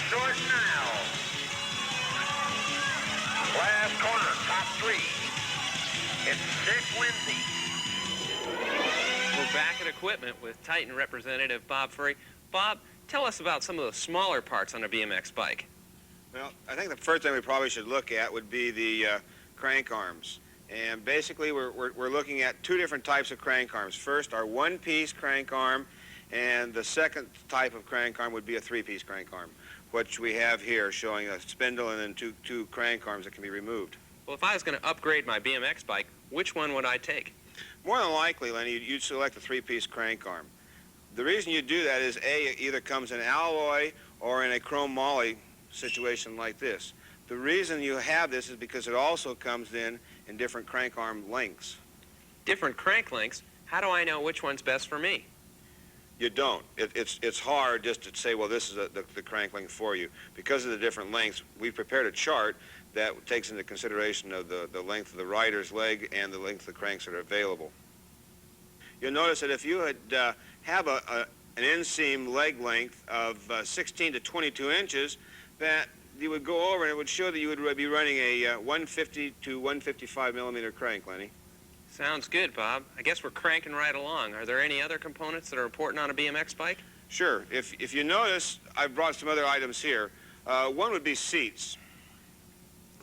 Short now. Last corner, top three. It's Dick Lindsay. We're back at equipment with Titan representative Bob Furry. Bob, tell us about some of the smaller parts on a BMX bike. Well, I think the first thing we probably should look at would be the crank arms. And basically, we're looking at two different types of crank arms. First, our one-piece crank arm, and the second type of crank arm would be a three-piece crank arm, which we have here, showing a spindle and then two crank arms that can be removed. Well, if I was going to upgrade my BMX bike, which one would I take? More than likely, Lenny, you'd select a three-piece crank arm. The reason you do that is, A, it either comes in alloy or in a chrome moly situation like this. The reason you have this is because it also comes in different crank arm lengths. Different crank lengths? How do I know which one's best for me? You don't. It's hard just to say, well, this is the crank length for you. Because of the different lengths, we've prepared a chart that takes into consideration of the length of the rider's leg and the length of the cranks that are available. You'll notice that if you had have an inseam leg length of 16 to 22 inches, that you would go over and it would show that you would be running a 150 to 155 millimeter crank, Lenny. Sounds good, Bob. I guess we're cranking right along. Are there any other components that are important on a BMX bike? Sure. If you notice, I've brought some other items here. One would be seats.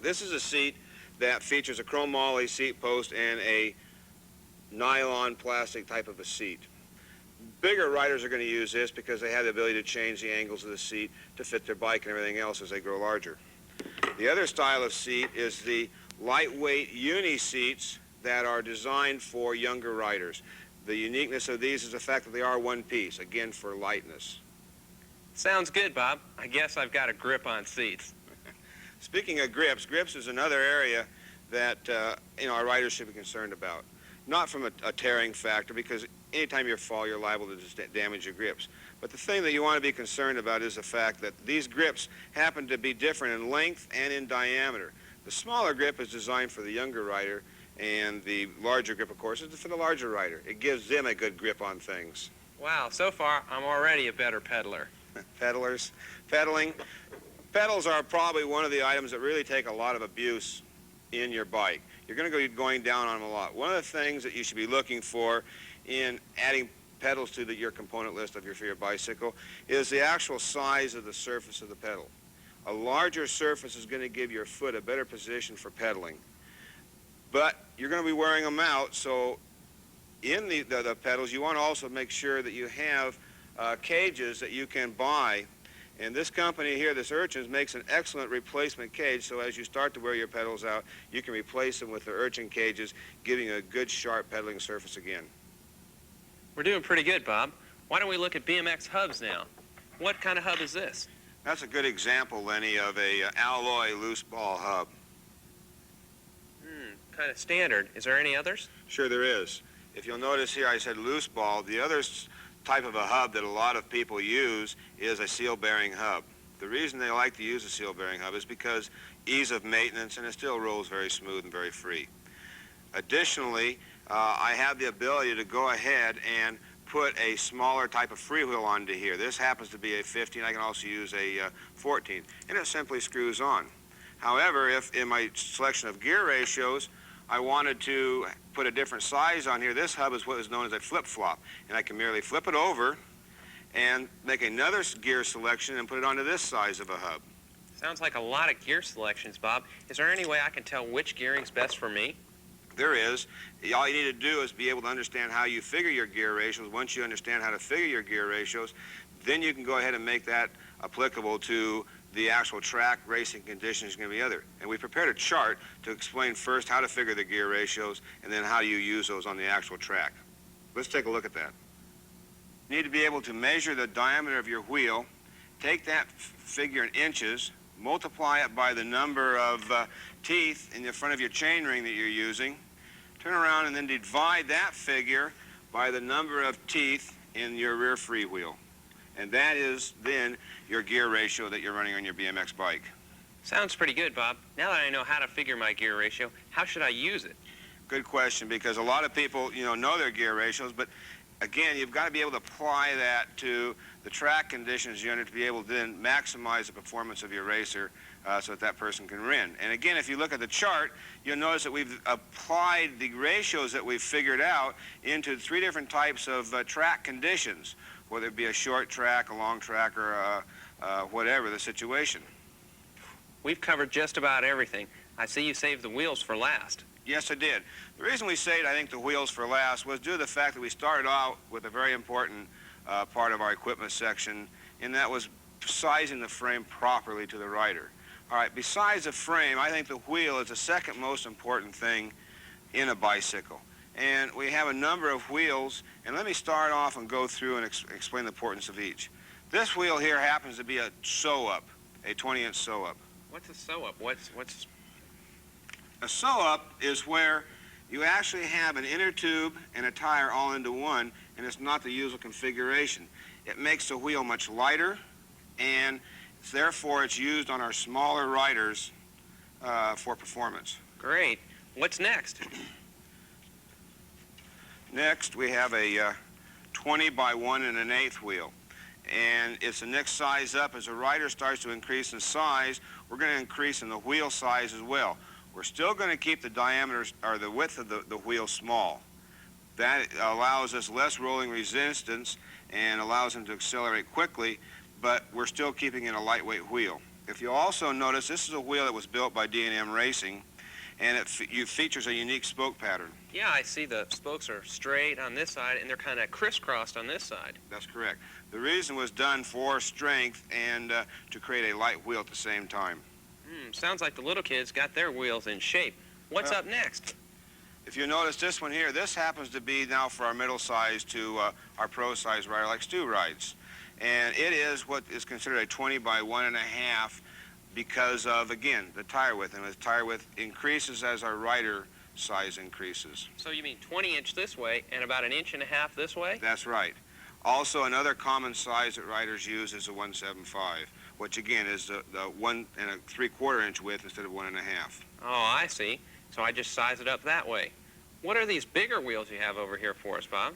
This is a seat that features a chrome moly seat post and a nylon plastic type of a seat. Bigger riders are going to use this because they have the ability to change the angles of the seat to fit their bike and everything else as they grow larger. The other style of seat is the lightweight uni seats that are designed for younger riders. The uniqueness of these is the fact that they are one piece, again for lightness. Sounds good, Bob. I guess I've got a grip on seats. Speaking of grips, grips is another area that our riders should be concerned about. Not from a tearing factor, because anytime you fall, you're liable to just damage your grips. But the thing that you want to be concerned about is the fact that these grips happen to be different in length and in diameter. The smaller grip is designed for the younger rider, and the larger grip, of course, is for the larger rider. It gives them a good grip on things. Wow, so far I'm already a better pedaler. Peddlers. Pedaling. Pedals are probably one of the items that really take a lot of abuse in your bike. You're going to be going down on them a lot. One of the things that you should be looking for in adding pedals to your component list for your bicycle is the actual size of the surface of the pedal. A larger surface is going to give your foot a better position for pedaling. But you're going to be wearing them out, so in the pedals, you want to also make sure that you have cages that you can buy. And this company here, this Urchins, makes an excellent replacement cage, so as you start to wear your pedals out, you can replace them with the Urchin cages, giving you a good, sharp pedaling surface again. We're doing pretty good, Bob. Why don't we look at BMX hubs now? What kind of hub is this? That's a good example, Lenny, of a alloy loose ball hub. Kind of standard. Is there any others? Sure there is. If you'll notice here, I said loose ball. The other type of a hub that a lot of people use is a seal bearing hub. The reason they like to use a seal bearing hub is because ease of maintenance, and it still rolls very smooth and very free. Additionally, I have the ability to go ahead and put a smaller type of freewheel onto here. This happens to be a 15. I can also use a 14, and it simply screws on. However, if in my selection of gear ratios, I wanted to put a different size on here, this hub is what is known as a flip-flop, and I can merely flip it over and make another gear selection and put it onto this size of a hub. Sounds like a lot of gear selections, Bob. Is there any way I can tell which gearing's best for me? There is. All you need to do is be able to understand how you figure your gear ratios. Once you understand how to figure your gear ratios, then you can go ahead and make that applicable to the actual track racing conditions are going to be other. And we prepared a chart to explain first how to figure the gear ratios and then how you use those on the actual track. Let's take a look at that. You need to be able to measure the diameter of your wheel, take that figure in inches, multiply it by the number of teeth in the front of your chainring that you're using, turn around and then divide that figure by the number of teeth in your rear freewheel. And that is then your gear ratio that you're running on your BMX bike. Sounds pretty good, Bob. Now that I know how to figure my gear ratio, how should I use it? Good question, because a lot of people, know their gear ratios, but again, you've got to be able to apply that to the track conditions you're under to be able to then maximize the performance of your racer so that person can win. And again, if you look at the chart, you'll notice that we've applied the ratios that we've figured out into 3 different types of track conditions, whether it be a short track, a long track, or whatever the situation. We've covered just about everything. I see you saved the wheels for last. Yes, I did. The reason we saved, I think, the wheels for last was due to the fact that we started out with a very important part of our equipment section, and that was sizing the frame properly to the rider. All right, besides the frame, I think the wheel is the second most important thing in a bicycle. And we have a number of wheels, and let me start off and go through and explain the importance of each. This wheel here happens to be a sew-up, a 20-inch sew-up. What's a sew-up? What's... A sew-up is where you actually have an inner tube and a tire all into one, and it's not the usual configuration. It makes the wheel much lighter, and therefore it's used on our smaller riders for performance. Great. What's next? Next, we have a 20 by 1 1/8 wheel. And it's the next size up. As the rider starts to increase in size, we're going to increase in the wheel size as well. We're still going to keep the diameter or the width of the wheel small. That allows us less rolling resistance and allows them to accelerate quickly, but we're still keeping it a lightweight wheel. If you also notice, this is a wheel that was built by D&M Racing, and it features a unique spoke pattern. Yeah, I see the spokes are straight on this side, and they're kind of crisscrossed on this side. That's correct. The reason was done for strength and to create a light wheel at the same time. Sounds like the little kids got their wheels in shape. What's up next? If you notice this one here, this happens to be now for our middle size to our pro size rider like Stu rides. And it is what is considered a 20 by 1 1/2 because of, again, the tire width. And the tire width increases as our rider size increases. So you mean 20-inch this way and about 1.5 inches this way? That's right. Also, another common size that riders use is a 1/75, which again is the 1 3/4 inch width instead of 1 1/2. Oh, I see. So I just size it up that way. What are these bigger wheels you have over here for us, Bob?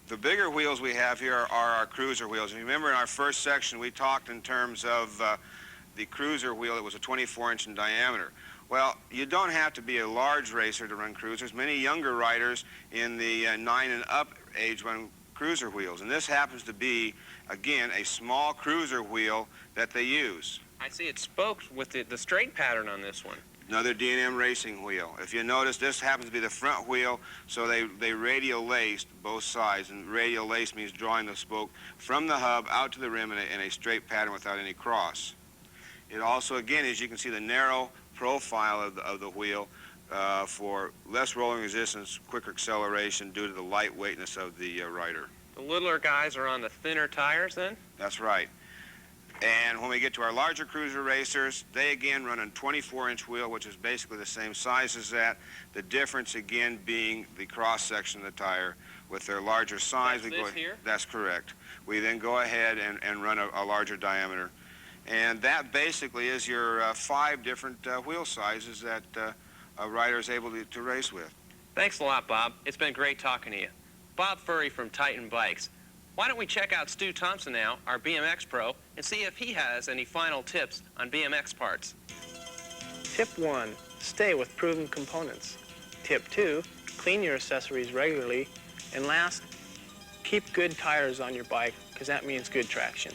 The bigger wheels we have here are our cruiser wheels. And remember in our first section we talked in terms of the cruiser wheel that was a 24-inch in diameter. Well, you don't have to be a large racer to run cruisers. Many younger riders in the 9 and up age run cruiser wheels. And this happens to be, again, a small cruiser wheel that they use. I see it's spoked with the straight pattern on this one. Another D&M Racing wheel. If you notice, this happens to be the front wheel, so they radial laced both sides. And radial lace means drawing the spoke from the hub out to the rim in a straight pattern without any cross. It also, again, as you can see, the narrow profile of the wheel for less rolling resistance, quicker acceleration due to the lightweightness of the rider. The littler guys are on the thinner tires then? That's right. And when we get to our larger cruiser racers, they again run a 24-inch wheel, which is basically the same size as that. The difference again being the cross section of the tire. With their larger size, That's this here? That's correct. We then go ahead and run a larger diameter. And that basically is your 5 different wheel sizes that a rider is able to race with. Thanks a lot, Bob. It's been great talking to you. Bob Furry from Titan Bikes. Why don't we check out Stu Thompson now, our BMX pro, and see if he has any final tips on BMX parts. Tip 1, stay with proven components. Tip 2, clean your accessories regularly. And last, keep good tires on your bike, because that means good traction.